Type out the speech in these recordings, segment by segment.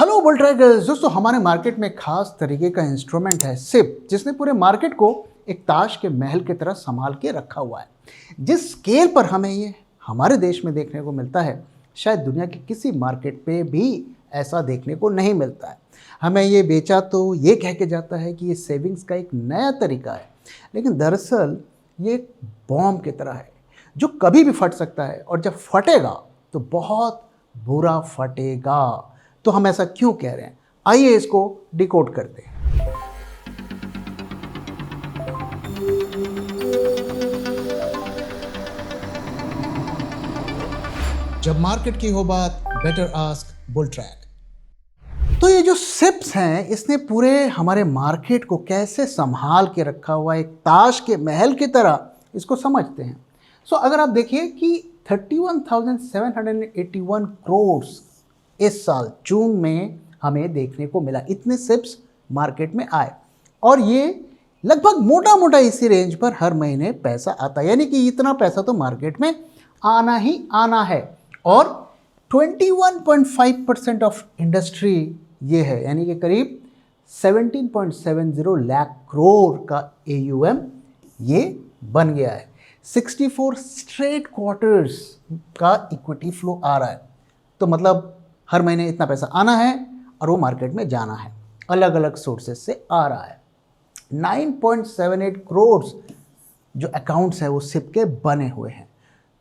Hello bull trackers दोस्तों, हमारे market में खास तरीके का इंस्ट्रूमेंट है सिप, जिसने पूरे मार्केट को एक ताश के महल की तरह संभाल के रखा हुआ है। जिस स्केल पर हमें ये हमारे देश में देखने को मिलता है, शायद दुनिया के किसी मार्केट पे भी ऐसा देखने को नहीं मिलता है। हमें ये बेचा तो ये कह के जाता है कि ये सेविंग्स का एक नया तरीका है, लेकिन दरअसल ये एक बॉम्ब की तरह है जो कभी भी फट सकता है, और जब फटेगा तो बहुत बुरा फटेगा। तो हम ऐसा क्यों कह रहे हैं, आइए इसको डिकोड करते हैं। जब मार्केट की हो बात, बेटर आस्क बुल ट्रैक। तो ये जो सिप्स हैं, इसने पूरे हमारे मार्केट को कैसे संभाल के रखा हुआ, एक ताश के महल की तरह इसको समझते हैं। सो अगर आप देखिए कि 31,781 करोड़ इस साल जून में हमें देखने को मिला, इतने सिप्स मार्केट में आए, और ये लगभग मोटा मोटा इसी रेंज पर हर महीने पैसा आता है। यानी कि इतना पैसा तो मार्केट में आना ही आना है। और 21.5% ऑफ इंडस्ट्री ये है, यानी कि करीब 17.70 लाख करोड़ का AUM ये बन गया है। 64 स्ट्रेट क्वार्टर्स का इक्विटी फ्लो आ रहा है। तो मतलब हर महीने इतना पैसा आना है और वो मार्केट में जाना है, अलग अलग सोर्सेस से आ रहा है। 9.78 करोड़ जो अकाउंट्स है वो सिप के बने हुए हैं।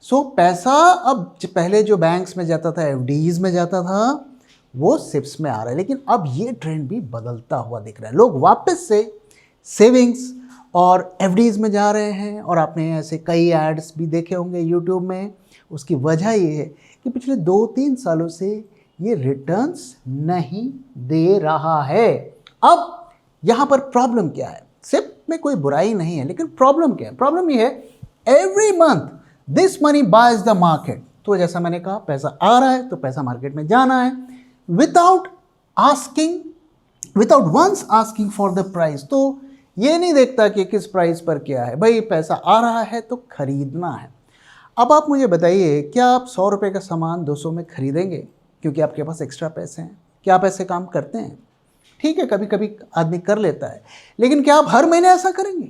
सो पैसा अब पहले जो बैंक्स में जाता था, FDs में जाता था, वो सिप्स में आ रहा है। लेकिन अब ये ट्रेंड भी बदलता हुआ दिख रहा है। लोग वापस से सेविंग्स और FDs में जा रहे हैं, और आपने ऐसे कई एड्स भी देखे होंगे यूट्यूब में। उसकी वजह ये है कि पिछले 2-3 सालों से ये रिटर्न्स नहीं दे रहा है। अब यहाँ पर प्रॉब्लम क्या है? सिप में कोई बुराई नहीं है, लेकिन प्रॉब्लम क्या है? प्रॉब्लम ये है, every month this money boys the market. तो जैसा मैंने कहा, पैसा आ रहा है तो पैसा मार्केट में जाना है, without once asking for the price. तो ये नहीं देखता कि किस प्राइस पर क्या है, भाई पैसा आ रहा है तो खरीदना है। अब आप मुझे बताइए, क्या आप 100 रुपये का सामान 200 में खरीदेंगे क्योंकि आपके पास एक्स्ट्रा पैसे हैं? क्या आप ऐसे काम करते हैं? ठीक है, कभी कभी आदमी कर लेता है, लेकिन क्या आप हर महीने ऐसा करेंगे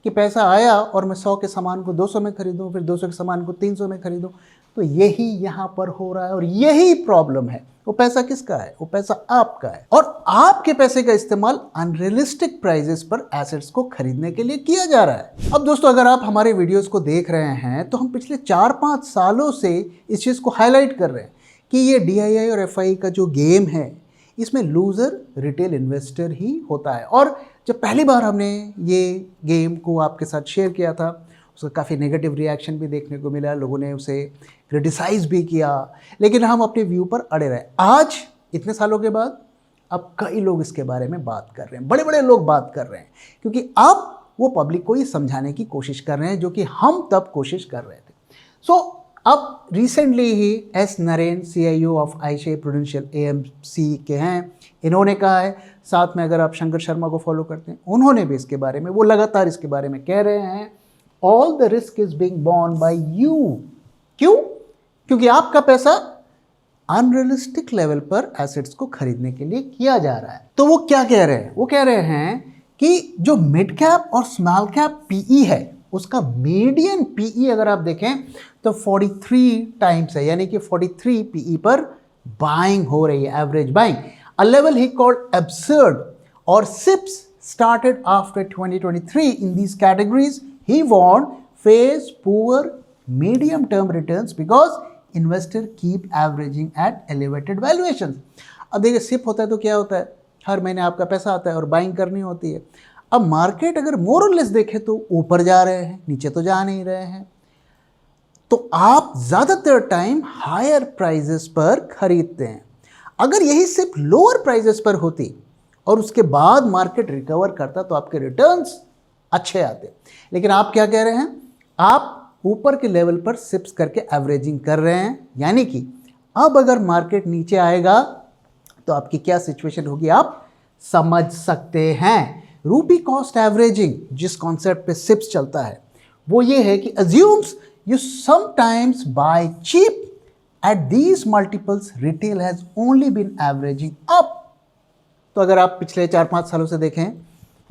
कि पैसा आया और मैं 100 के सामान को 200 में खरीदूं, फिर 200 के सामान को 300 में खरीदूं? तो यही यहाँ पर हो रहा है, और यही प्रॉब्लम है। वो पैसा किसका है? वो पैसा आपका है, और आपके पैसे का इस्तेमाल अनरियलिस्टिक प्राइजेस पर एसेट्स को खरीदने के लिए किया जा रहा है। अब दोस्तों, अगर आप हमारे वीडियोस को देख रहे हैं तो हम पिछले 4-5 सालों से इस चीज़ को हाईलाइट कर रहे हैं कि ये DII और FI का जो गेम है, इसमें लूज़र रिटेल इन्वेस्टर ही होता है। और जब पहली बार हमने ये गेम को आपके साथ शेयर किया था, उसका काफ़ी नेगेटिव रिएक्शन भी देखने को मिला, लोगों ने उसे क्रिटिसाइज़ भी किया, लेकिन हम अपने व्यू पर अड़े रहे। आज इतने सालों के बाद अब कई लोग इसके बारे में बात कर रहे हैं, बड़े बड़े लोग बात कर रहे हैं, क्योंकि अब वो पब्लिक को ही समझाने की कोशिश कर रहे हैं, जो कि हम तब कोशिश कर रहे थे। सो अब रिसेंटली ही S नरेन, CIO ऑफ आईसीआई प्रूडेंशियल AMC के हैं, इन्होंने कहा है। साथ में अगर आप शंकर शर्मा को फॉलो करते हैं, उन्होंने भी इसके बारे में, वो लगातार इसके बारे में कह रहे हैं, all the risk is being borne by you. क्यों? क्योंकि आपका पैसा अनरियलिस्टिक लेवल पर एसेट्स को खरीदने के लिए किया जा रहा है। तो वो क्या कह रहे हैं? वो कह रहे हैं कि जो मिड कैप और स्मॉल कैप PE है, उसका मीडियन PE अगर आप देखें तो 43 टाइम्स है, यानी कि 43 PE पर बाइंग हो रही है, average buying, a level he called absurd. और SIPs started after 2023 in these categories. He want face poor medium term returns because investor keep averaging at elevated valuation. अब देखिए, सिप होता है तो क्या होता है, हर महीने आपका पैसा आता है और बाइंग करनी होती है। अब मार्केट अगर मोर और लेस देखें तो ऊपर जा रहे हैं, नीचे तो जा नहीं रहे हैं, तो आप ज़्यादातर टाइम हायर प्राइजेस पर खरीदते हैं। अगर यही सिर्फ लोअर प्राइजेस पर होती और उसके बाद मार्केट रिकवर करता तो आपके रिटर्न्स अच्छे आते। लेकिन आप क्या कह रहे हैं? आप ऊपर के लेवल पर सिप्स करके एवरेजिंग कर रहे हैं, यानी कि अब अगर मार्केट नीचे आएगा तो आपकी क्या सिचुएशन होगी आप समझ सकते हैं। रूपी कॉस्ट एवरेजिंग जिस कॉन्सेप्ट पे सिप्स चलता है, वो ये है कि assumes you sometimes buy cheap at these multiples retail has only been averaging up. तो अगर आप पिछले 4-5 सालों से देखें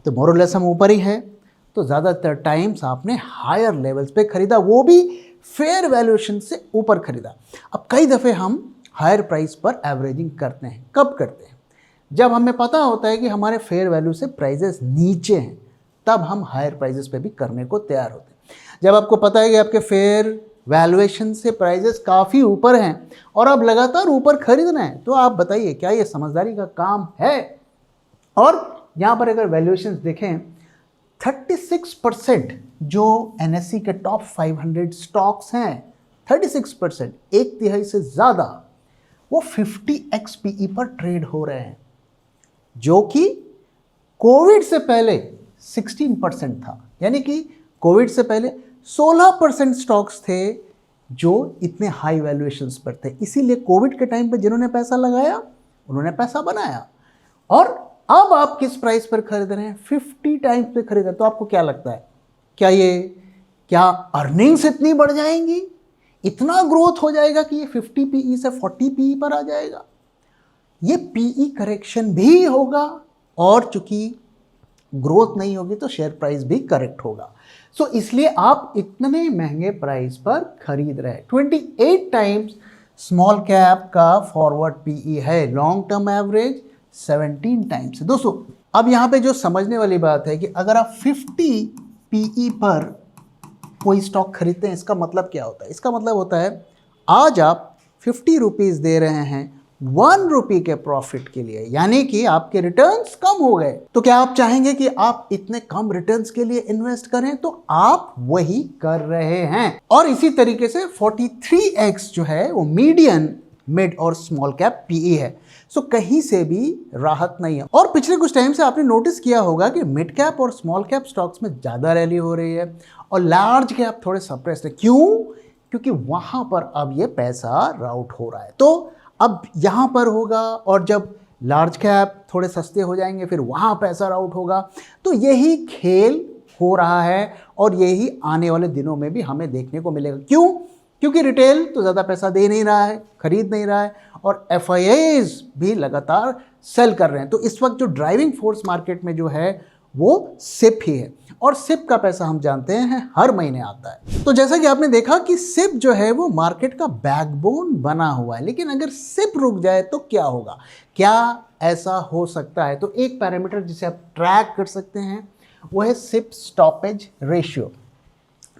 तो मोर और लेस हम ऊपर ही है। तो ज़्यादातर टाइम्स आपने हायर लेवल्स पे खरीदा, वो भी फेयर वैल्यूएशन से ऊपर खरीदा। अब कई दफ़े हम हायर प्राइस पर एवरेजिंग करते हैं। कब करते हैं? जब हमें पता होता है कि हमारे फेयर वैल्यू से प्राइजेस नीचे हैं, तब हम हायर प्राइजेस पे भी करने को तैयार होते हैं। जब आपको पता है कि आपके फेयर वैल्यूएशन से प्राइजेस काफ़ी ऊपर हैं और आप लगातार ऊपर खरीदना है, तो आप बताइए क्या ये समझदारी का काम है? और यहाँ पर अगर वैल्यूएशन देखें, 36% जो NSE के टॉप 500 स्टॉक्स हैं, 36%, एक तिहाई से ज़्यादा, वो 50x PE पर ट्रेड हो रहे हैं, जो कि कोविड से पहले 16% था। यानी कि कोविड से पहले 16% स्टॉक्स थे जो इतने हाई वैल्यूएशंस पर थे। इसीलिए कोविड के टाइम पे जिन्होंने पैसा लगाया उन्होंने पैसा बनाया। और अब आप किस प्राइस पर खरीद रहे हैं? 50 टाइम्स पे खरीद रहे हैं। तो आपको क्या लगता है, क्या अर्निंग्स इतनी बढ़ जाएंगी, इतना ग्रोथ हो जाएगा कि ये 50 PE से 40 PE पर आ जाएगा? ये PE करेक्शन भी होगा, और चूंकि ग्रोथ नहीं होगी तो शेयर प्राइस भी करेक्ट होगा। सो इसलिए आप इतने महंगे प्राइस पर खरीद रहे हैं। 28 टाइम्स स्मॉल कैप का फॉरवर्ड PE है, लॉन्ग टर्म एवरेज 17 टाइम्स है। दोस्तों अब यहाँ पे जो समझने वाली बात है कि अगर आप 50 PE पर कोई स्टॉक खरीदते हैं, इसका मतलब क्या होता है? इसका मतलब होता है आज आप 50 रुपीज़ दे रहे हैं 1 रुपये के प्रॉफिट के लिए, यानी कि आपके रिटर्न्स कम हो गए। तो क्या आप चाहेंगे कि आप इतने कम रिटर्न्स के लिए इन्वेस्ट करें? तो आप वही कर रहे हैं। और इसी तरीके से 43x जो है वो मीडियन, मिड और स्मॉल कैप PE है। सो कहीं से भी राहत नहीं है। और पिछले कुछ टाइम से आपने नोटिस किया होगा कि मिड कैप और स्मॉल कैप स्टॉक्स में ज़्यादा रैली हो रही है और लार्ज कैप थोड़े सप्रेस्ड है। क्यों? क्योंकि वहाँ पर अब ये पैसा राउट हो रहा है। तो अब यहाँ पर होगा, और जब लार्ज कैप थोड़े सस्ते हो जाएंगे फिर वहाँ पैसा राउट होगा। तो यही खेल हो रहा है और यही आने वाले दिनों में भी हमें देखने को मिलेगा। क्यों? क्योंकि रिटेल तो ज़्यादा पैसा दे नहीं रहा है, खरीद नहीं रहा है, और FIIs भी लगातार सेल कर रहे हैं। तो इस वक्त जो ड्राइविंग फोर्स मार्केट में जो है वो सिप ही है, और सिप का पैसा हम जानते हैं हर महीने आता है। तो जैसा कि आपने देखा कि सिप जो है वो मार्केट का बैकबोन बना हुआ है, लेकिन अगर सिप रुक जाए तो क्या होगा? क्या ऐसा हो सकता है? तो एक पैरामीटर जिसे आप ट्रैक कर सकते हैं वो है सिप स्टॉपेज रेशियो।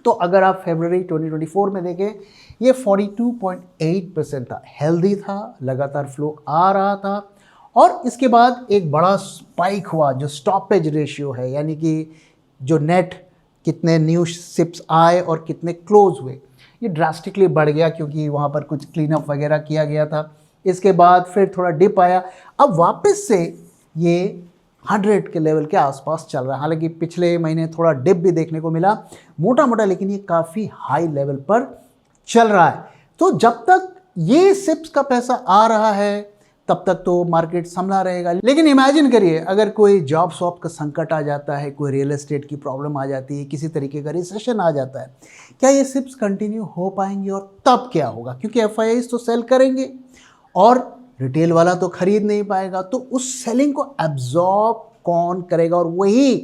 तो अगर आप फरवरी 2024 में देखें, ये 42.8% था, हेल्दी था, लगातार फ्लो आ रहा था। और इसके बाद एक बड़ा स्पाइक हुआ जो स्टॉपेज रेशियो है, यानी कि जो नेट कितने न्यू सिप्स आए और कितने क्लोज हुए, ये ड्रास्टिकली बढ़ गया क्योंकि वहाँ पर कुछ क्लीन अप वगैरह किया गया था। इसके बाद फिर थोड़ा डिप आया, अब वापस से ये 100 के लेवल के आसपास चल रहा है। हालांकि पिछले महीने थोड़ा डिप भी देखने को मिला मोटा मोटा, लेकिन ये काफ़ी हाई लेवल पर चल रहा है। तो जब तक ये सिप्स का पैसा आ रहा है तब तक तो मार्केट संभला रहेगा। लेकिन इमेजिन करिए अगर कोई जॉब शॉप का संकट आ जाता है, कोई रियल एस्टेट की प्रॉब्लम आ जाती है, किसी तरीके का रिसेशन आ जाता है, क्या ये सिप्स कंटिन्यू हो पाएंगे? और तब क्या होगा? क्योंकि FIIs तो सेल करेंगे और रिटेल वाला तो खरीद नहीं पाएगा, तो उस सेलिंग को एब्जॉर्ब कौन करेगा? और वही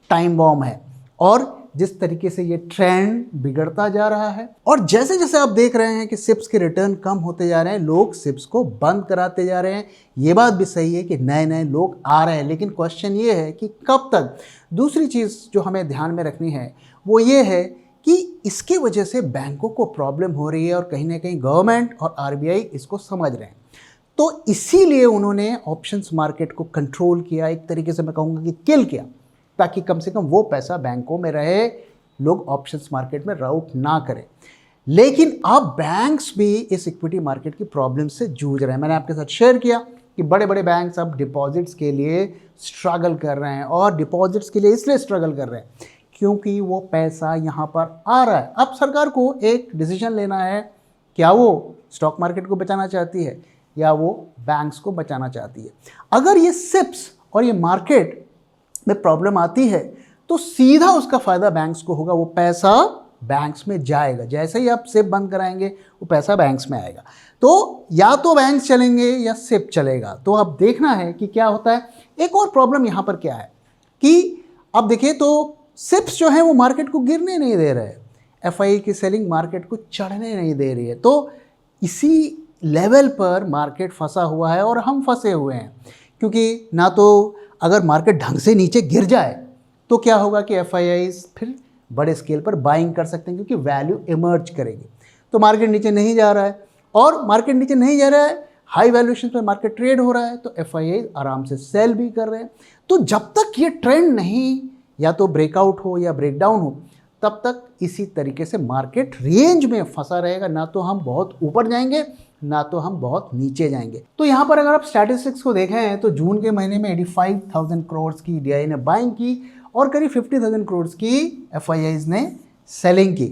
टाइम बॉम्ब है। और जिस तरीके से ये ट्रेंड बिगड़ता जा रहा है, और जैसे जैसे आप देख रहे हैं कि सिप्स के रिटर्न कम होते जा रहे हैं, लोग सिप्स को बंद कराते जा रहे हैं। ये बात भी सही है कि नए नए लोग आ रहे हैं, लेकिन क्वेश्चन ये है कि कब तक? दूसरी चीज़ जो हमें ध्यान में रखनी है वो ये है कि इसकी वजह से बैंकों को प्रॉब्लम हो रही है, और कहीं ना कहीं गवर्नमेंट और RBI इसको समझ रहे हैं। तो इसीलिए उन्होंने ऑप्शंस मार्केट को कंट्रोल किया, एक तरीके से मैं कहूँगा कि किल किया, ताकि कम से कम वो पैसा बैंकों में रहे, लोग ऑप्शंस मार्केट में राउट ना करें। लेकिन अब बैंक्स भी इस इक्विटी मार्केट की प्रॉब्लम से जूझ रहे हैं। मैंने आपके साथ शेयर किया कि बड़े बड़े बैंक्स अब डिपॉजिट्स के लिए स्ट्रगल कर रहे हैं, और डिपॉजिट्स के लिए इसलिए स्ट्रगल कर रहे हैं क्योंकि वो पैसा यहाँ पर आ रहा है। अब सरकार को एक डिसीजन लेना है, क्या वो स्टॉक मार्केट को बचाना चाहती है या वो बैंक्स को बचाना चाहती है। अगर ये सिप्स और ये मार्केट में प्रॉब्लम आती है तो सीधा उसका फ़ायदा बैंक्स को होगा, वो पैसा बैंक्स में जाएगा। जैसे ही आप सिप बंद कराएंगे वो पैसा बैंक्स में आएगा। तो या तो बैंक्स चलेंगे या सिप चलेगा। तो अब देखना है कि क्या होता है। एक और प्रॉब्लम यहाँ पर क्या है कि अब देखिए तो सिप्स जो हैं वो मार्केट को गिरने नहीं दे रहे, एफआईआई की सेलिंग मार्केट को चढ़ने नहीं दे रही है। तो इसी लेवल पर मार्केट फंसा हुआ है और हम फंसे हुए हैं, क्योंकि ना तो अगर मार्केट ढंग से नीचे गिर जाए तो क्या होगा कि एफआईआई फिर बड़े स्केल पर बाइंग कर सकते हैं, क्योंकि वैल्यू इमर्ज करेगी। तो मार्केट नीचे नहीं जा रहा है, और मार्केट नीचे नहीं जा रहा है, हाई वैल्यूएशन पर मार्केट ट्रेड हो रहा है, तो एफआईआई आराम से सेल भी कर रहे हैं। तो जब तक ये ट्रेंड नहीं या तो ब्रेकआउट हो या ब्रेकडाउन हो, तब तक इसी तरीके से मार्केट रेंज में फंसा रहेगा। ना तो हम बहुत ऊपर जाएंगे, ना तो हम बहुत नीचे जाएंगे। तो यहाँ पर अगर आप स्टैटिस्टिक्स को देखें तो जून के महीने में 85,000 करोड़ की डीआई ने बाइंग की और करीब 50,000 करोड़ की एफआईआईज ने सेलिंग की।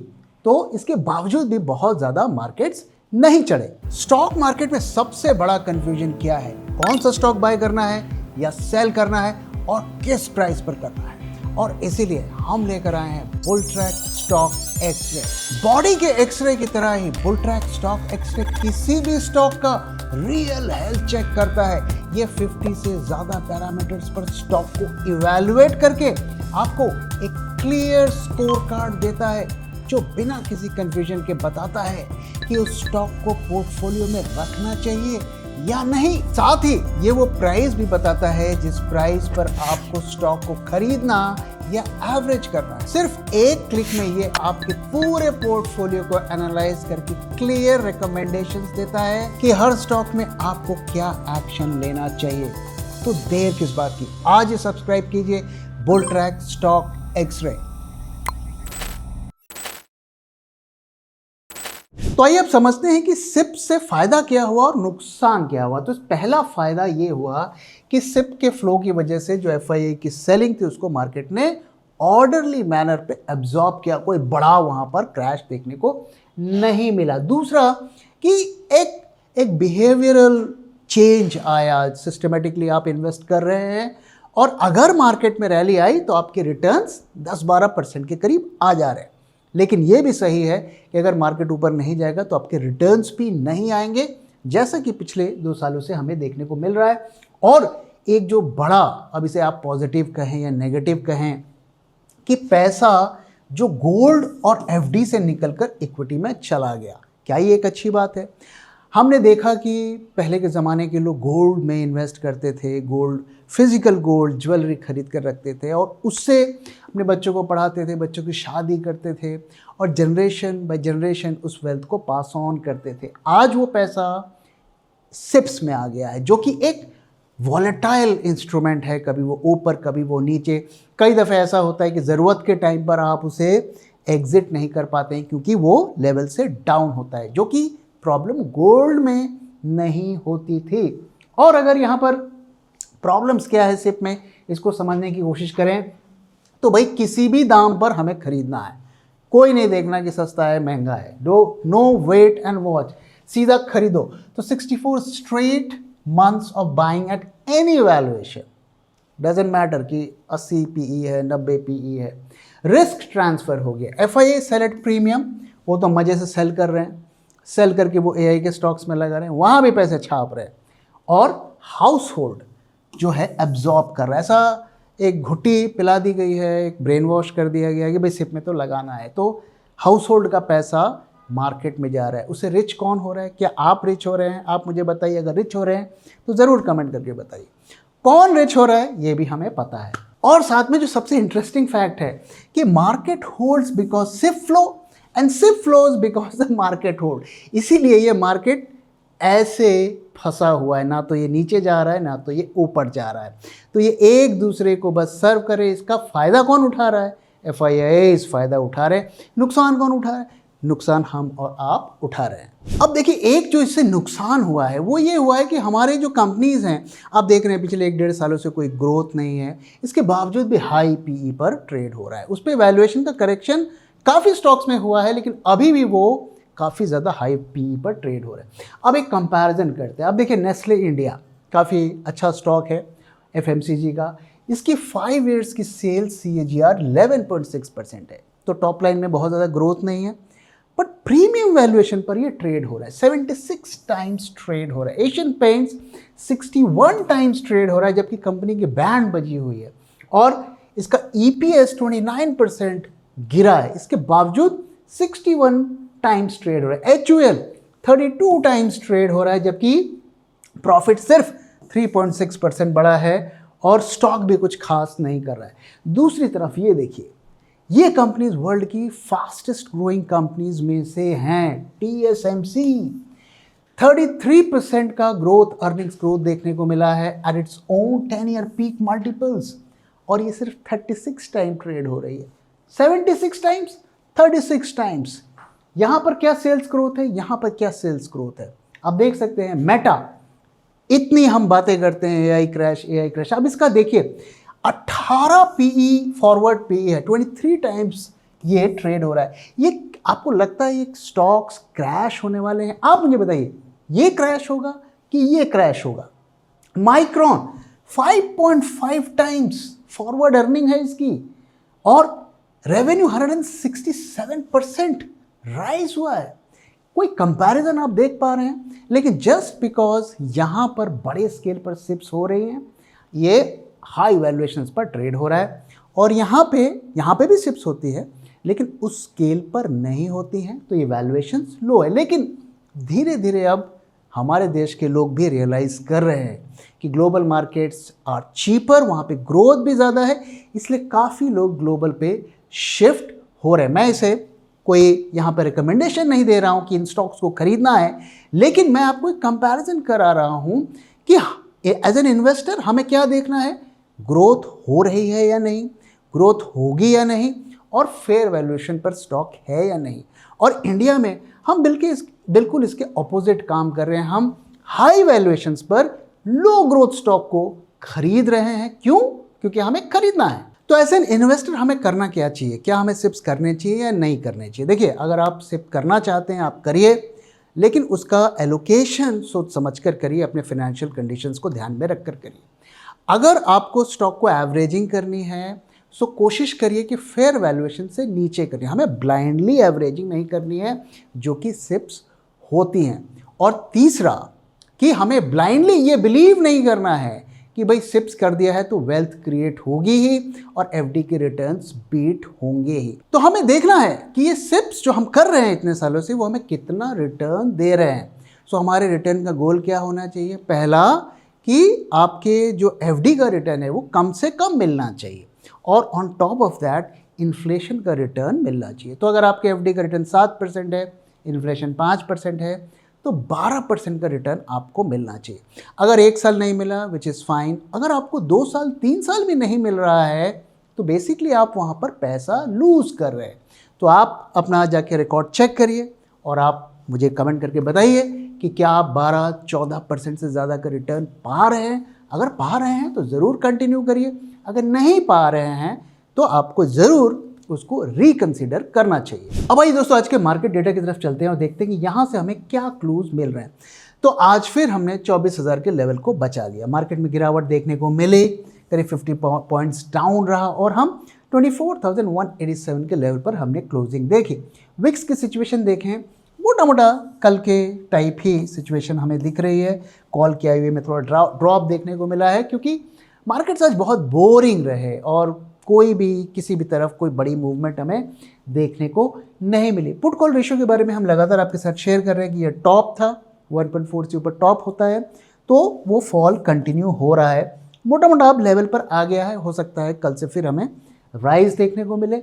तो इसके बावजूद भी बहुत ज़्यादा मार्केट्स नहीं चढ़े। स्टॉक मार्केट में सबसे बड़ा कंफ्यूजन क्या है, कौन सा स्टॉक बाय करना है या सेल करना है और किस प्राइस पर करना है। और इसीलिए हम लेकर आए हैं बुलट्रैक स्टॉक एक्सरे। बॉडी के एक्सरे की तरह ही बुलट्रैक स्टॉक एक्सरे किसी भी स्टॉक का रियल हेल्थ चेक करता है। ये 50 से ज़्यादा पैरामीटर्स पर स्टॉक को इवैल्यूएट करके आपको एक क्लियर स्कोर कार्ड देता है, जो बिना किसी कंफ्यूजन के बताता है कि उस स्टॉक को पोर्टफोलियो में रखना चाहिए या नहीं। साथ ही ये वो प्राइस भी बताता है जिस प्राइस पर आपको स्टॉक को खरीदना या एवरेज करना है। सिर्फ एक क्लिक में ये आपके पूरे पोर्टफोलियो को एनालाइज करके क्लियर रिकमेंडेशंस देता है कि हर स्टॉक में आपको क्या एक्शन लेना चाहिए। तो देर किस बात की, आज ही सब्सक्राइब कीजिए बुलट्रैक स्टॉक एक्सरे। तो आइए अब समझते हैं कि सिप से फायदा क्या हुआ और नुकसान क्या हुआ। तो पहला फायदा ये हुआ कि सिप के फ्लो की वजह से जो एफआईआई की सेलिंग थी उसको मार्केट ने ऑर्डरली मैनर पे एब्जॉर्ब किया, कोई बड़ा वहां पर क्रैश देखने को नहीं मिला। दूसरा कि एक बिहेवियरल चेंज आया, सिस्टमेटिकली आप इन्वेस्ट कर रहे हैं और अगर मार्केट में रैली आई तो आपके रिटर्न्स 10-12% के करीब आ जा रहे हैं। लेकिन ये भी सही है कि अगर मार्केट ऊपर नहीं जाएगा तो आपके रिटर्न्स भी नहीं आएंगे, जैसा कि पिछले 2 सालों से हमें देखने को मिल रहा है। और एक जो बड़ा, अब इसे आप पॉजिटिव कहें या नेगेटिव कहें, कि पैसा जो गोल्ड और एफडी से निकलकर इक्विटी में चला गया, क्या ये एक अच्छी बात है? हमने देखा कि पहले के ज़माने के लोग गोल्ड में इन्वेस्ट करते थे, गोल्ड, फिजिकल गोल्ड ज्वेलरी खरीद कर रखते थे और उससे अपने बच्चों को पढ़ाते थे, बच्चों की शादी करते थे और जनरेशन बाय जनरेशन उस वेल्थ को पास ऑन करते थे। आज वो पैसा सिप्स में आ गया है, जो कि एक वॉलेटाइल इंस्ट्रूमेंट है, कभी वो ऊपर कभी वो नीचे। कई दफ़े ऐसा होता है कि ज़रूरत के टाइम पर आप उसे एग्जिट नहीं कर पाते हैं क्योंकि वो लेवल से डाउन होता है, जो कि प्रॉब्लम गोल्ड में नहीं होती थी। और अगर यहाँ पर प्रॉब्लम्स क्या है सिप में, इसको समझने की कोशिश करें तो भाई किसी भी दाम पर हमें खरीदना है, कोई नहीं देखना कि सस्ता है महंगा है। नो वेट एंड वॉच, सीधा खरीदो। तो 64 straight months of buying at any valuation, doesn't matter कि 80 पीई है 90 पीई है। रिस्क ट्रांसफ़र हो गया। एफआईआई सेल एट प्रीमियम, वो तो मज़े से सेल कर रहे हैं, सेल करके वो एआई के स्टॉक्स में लगा रहे हैं, वहाँ भी पैसे छाप रहे हैं। और हाउस होल्ड जो है एब्जॉर्ब कर रहा है, ऐसा एक घुट्टी पिला दी गई है, एक ब्रेन वॉश कर दिया गया कि भाई सिप में तो लगाना है। तो हाउस होल्ड का पैसा मार्केट में जा रहा है। उससे रिच कौन हो रहा है? क्या आप रिच हो रहे हैं? आप मुझे बताइए। अगर रिच हो रहे हैं तो ज़रूर कमेंट करके बताइए। कौन रिच हो रहा है ये भी हमें पता है। और साथ में जो सबसे इंटरेस्टिंग फैक्ट है कि market holds because SIP flow and SIP flows because the market hold. इसीलिए ये मार्केट ऐसे फंसा हुआ है, ना तो ये नीचे जा रहा है ना तो ये ऊपर जा रहा है। तो ये एक दूसरे को बस सर्व करे। इसका फ़ायदा कौन उठा रहा है? एफआईआई इस फ़ायदा उठा रहे हैं। नुकसान कौन उठा रहा है? नुकसान हम और आप उठा रहे हैं। अब देखिए, एक जो इससे नुकसान हुआ है वो ये हुआ है कि हमारे जो कंपनीज़ हैं, आप देख रहे हैं पिछले 1-1.5 सालों से कोई ग्रोथ नहीं है, इसके बावजूद भी हाई पीई पर ट्रेड हो रहा है। उस पर वैल्यूएशन का करेक्शन काफ़ी स्टॉक्स में हुआ है, लेकिन अभी भी वो काफ़ी ज़्यादा हाई पीई पर ट्रेड हो रहा है। अब एक कंपैरिजन करते हैं। अब देखिए, नेस्ले इंडिया काफ़ी अच्छा स्टॉक है एफएमसीजी का। इसकी 5 ईयर्स की सेल्स CAGR 11.6% है। तो टॉप लाइन में बहुत ज़्यादा ग्रोथ नहीं है, बट प्रीमियम वैल्यूएशन पर ये ट्रेड हो रहा है। 76 टाइम्स ट्रेड हो रहा है। एशियन पेंट्स 61 टाइम्स ट्रेड हो रहा है, जबकि कंपनी की बैंड बजी हुई है और इसका EPS 29% गिरा है। इसके बावजूद 61 टाइम्स ट्रेड हो रहा है। HUL 32 टाइम्स ट्रेड हो रहा है, जबकि प्रॉफिट सिर्फ 3.6% बढ़ा है और स्टॉक भी कुछ खास नहीं कर रहा है। दूसरी तरफ ये देखिए, ये कंपनीज वर्ल्ड की फास्टेस्ट ग्रोइंग कंपनीज में से हैं। TSMC 33% का ग्रोथ, अर्निंग्स ग्रोथ देखने को मिला है at its own 10-year peak multiples, और ये सिर्फ 36 टाइम ट्रेड हो रही है। 76 टाइम्स, 36 टाइम्स। यहाँ पर क्या सेल्स ग्रोथ है, यहाँ पर क्या सेल्स ग्रोथ है, आप देख सकते हैं। मेटा, इतनी हम बातें करते हैं AI क्रैश, अब इसका देखिए 18 PE, फॉरवर्ड PE है, 23 टाइम्स ये ट्रेड हो रहा है। ये आपको लगता है ये स्टॉक्स क्रैश होने वाले हैं? आप मुझे बताइए, ये क्रैश होगा कि ये क्रैश होगा? माइक्रॉन 5.5 टाइम्स फॉरवर्ड अर्निंग है इसकी, और रेवेन्यू 167% राइज हुआ है। कोई कंपैरिजन आप देख पा रहे हैं? लेकिन जस्ट बिकॉज यहाँ पर बड़े स्केल पर शिप्स हो रही हैं, ये हाई वैल्यूएशंस पर ट्रेड हो रहा है, और यहाँ पे भी शिप्स होती है लेकिन उस स्केल पर नहीं होती हैं, तो ये वैल्यूएशंस लो है। लेकिन धीरे धीरे अब हमारे देश के लोग भी रियलाइज़ कर रहे हैं कि ग्लोबल मार्केट्स आर चीपर, वहाँ पे ग्रोथ भी ज़्यादा है, इसलिए काफ़ी लोग ग्लोबल पे शिफ्ट हो रहे हैं। मैं इसे कोई यहाँ पर रिकमेंडेशन नहीं दे रहा हूँ कि इन स्टॉक्स को खरीदना है, लेकिन मैं आपको एक कंपैरिजन करा रहा हूँ कि एज एन इन्वेस्टर हमें क्या देखना है, ग्रोथ हो रही है या नहीं, ग्रोथ होगी या नहीं, और फेयर वैल्यूएशन पर स्टॉक है या नहीं। और इंडिया में हम बिल्कुल इसके ऑपोजिट काम कर रहे हैं। हम हाई वैल्यूएशंस पर लो ग्रोथ स्टॉक को खरीद रहे हैं। क्यों? क्योंकि हमें खरीदना है। तो एज एन इन्वेस्टर हमें करना क्या चाहिए? क्या हमें सिप्स करने चाहिए या नहीं करने चाहिए? देखिए, अगर आप सिप करना चाहते हैं आप करिए, लेकिन उसका एलोकेशन सोच समझ कर करिए, अपने फाइनेंशियल कंडीशंस को ध्यान में रख कर करिए। अगर आपको स्टॉक को एवरेजिंग करनी है सो कोशिश करिए कि फेयर वैल्यूएशन से नीचे करिए। हमें ब्लाइंडली एवरेजिंग नहीं करनी है, जो कि सिप्स होती हैं। और तीसरा कि हमें ब्लाइंडली ये बिलीव नहीं करना है कि भाई सिप्स कर दिया है तो वेल्थ क्रिएट होगी ही और FD के रिटर्न्स बीट होंगे ही। तो हमें देखना है कि ये सिप्स जो हम कर रहे हैं इतने सालों से, वो हमें कितना रिटर्न दे रहे हैं। सो हमारे रिटर्न का गोल क्या होना चाहिए? पहला कि आपके जो FD का रिटर्न है वो कम से कम मिलना चाहिए, और on top of that inflation का रिटर्न मिलना चाहिए। तो अगर आपके FD का रिटर्न 7% है, इन्फ्लेशन 5% है, तो 12% का रिटर्न आपको मिलना चाहिए। अगर 1 साल नहीं मिला विच इज़ फाइन, अगर आपको 2 साल 3 साल भी नहीं मिल रहा है तो बेसिकली आप वहाँ पर पैसा लूज़ कर रहे हैं। तो आप अपना जाके रिकॉर्ड चेक करिए और आप मुझे कमेंट करके बताइए कि क्या आप 12-14% से ज़्यादा का रिटर्न पा रहे हैं। अगर पा रहे हैं तो ज़रूर कंटिन्यू करिए, अगर नहीं पा रहे हैं तो आपको ज़रूर उसको रिकंसिडर करना चाहिए। अब आइए दोस्तों, आज के मार्केट डेटा की तरफ चलते हैं और देखते हैं कि यहाँ से हमें क्या क्लूज मिल रहे हैं। तो आज फिर हमने 24,000 के लेवल को बचा लिया। मार्केट में गिरावट देखने को मिली, करीब 50 पॉइंट्स डाउन रहा और हम 24,187 के लेवल पर हमने क्लोजिंग देखी। विक्स की सिचुएशन देखें, मोटा मोटा कल के टाइप ही सिचुएशन हमें दिख रही है। कॉल के आई हुए में थोड़ा ड्रॉप देखने को मिला है, क्योंकि मार्केट्स आज बहुत बोरिंग रहे और कोई भी किसी भी तरफ कोई बड़ी मूवमेंट हमें देखने को नहीं मिली। पुट कॉल रेशियो के बारे में हम लगातार आपके साथ शेयर कर रहे हैं कि ये टॉप था, 1.4 से ऊपर टॉप होता है तो वो फॉल कंटिन्यू हो रहा है। मोटा मोटा अब लेवल पर आ गया है, हो सकता है कल से फिर हमें राइज देखने को मिले।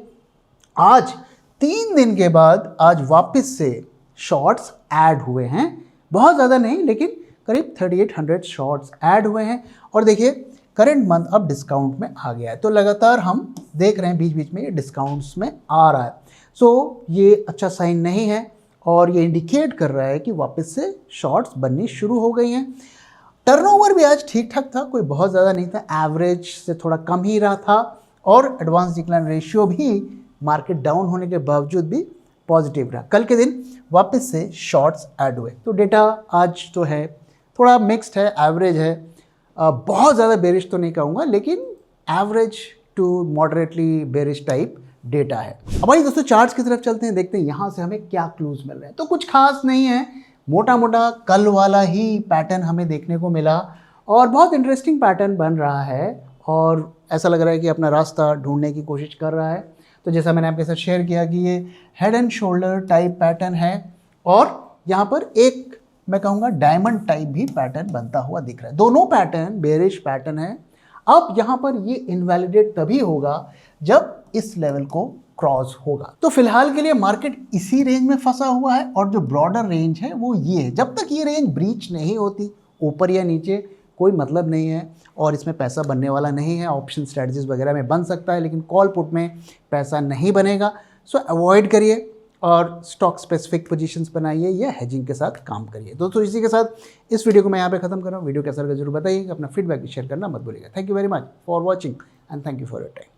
आज 3 दिन के बाद आज वापस से शॉर्ट्स ऐड हुए हैं, बहुत ज़्यादा नहीं लेकिन करीब 3800 शॉर्ट्स ऐड हुए हैं। और देखिए करंट मंथ अब डिस्काउंट में आ गया है, तो लगातार हम देख रहे हैं बीच बीच में ये डिस्काउंट्स में आ रहा है। सो ये अच्छा साइन नहीं है और ये इंडिकेट कर रहा है कि वापस से शॉर्ट्स बननी शुरू हो गई हैं। टर्नओवर भी आज ठीक ठाक था, कोई बहुत ज़्यादा नहीं था, एवरेज से थोड़ा कम ही रहा था, और एडवांस डिक्लाइन रेशियो भी मार्केट डाउन होने के बावजूद भी पॉजिटिव रहा। कल के दिन वापस से शॉर्ट्स ऐड हुए। तो डेटा आज तो है थोड़ा मिक्स्ड है, एवरेज है, बहुत ज़्यादा बेरिश तो नहीं कहूँगा लेकिन average to moderately bearish type data है। अब भाई दोस्तों चार्ट्स की तरफ चलते हैं, देखते हैं यहाँ से हमें क्या क्लूज मिल रहे हैं। तो कुछ खास नहीं है, मोटा मोटा कल वाला ही पैटर्न हमें देखने को मिला और बहुत इंटरेस्टिंग पैटर्न बन रहा है और ऐसा लग रहा है कि अपना रास्ता ढूंढने की कोशिश कर रहा है। तो जैसा मैंने आपके साथ शेयर किया कि ये head and shoulder type pattern है और यहाँ पर एक मैं कहूँगा डायमंड टाइप भी पैटर्न बनता हुआ दिख रहा है। दोनों पैटर्न बेरिश पैटर्न है। अब यहाँ पर ये इनवैलिडेट तभी होगा जब इस लेवल को क्रॉस होगा। तो फिलहाल के लिए मार्केट इसी रेंज में फंसा हुआ है और जो ब्रॉडर रेंज है वो ये है। जब तक ये रेंज ब्रीच नहीं होती ऊपर या नीचे कोई मतलब नहीं है और इसमें पैसा बनने वाला नहीं है। ऑप्शन स्ट्रेटजीज वगैरह में बन सकता है लेकिन कॉल पुट में पैसा नहीं बनेगा। सो अवॉइड करिए और स्टॉक स्पेसिफिक पोजीशंस बनाइए या हेजिंग के साथ काम करिए। दोस्तों इसी के साथ इस वीडियो को मैं यहाँ पे खत्म कर रहा हूँ। वीडियो कैसा लगा जरूर बताइए, अपना फीडबैक भी शेयर करना मत भूलिएगा। Thank you very much for watching and thank you for your time.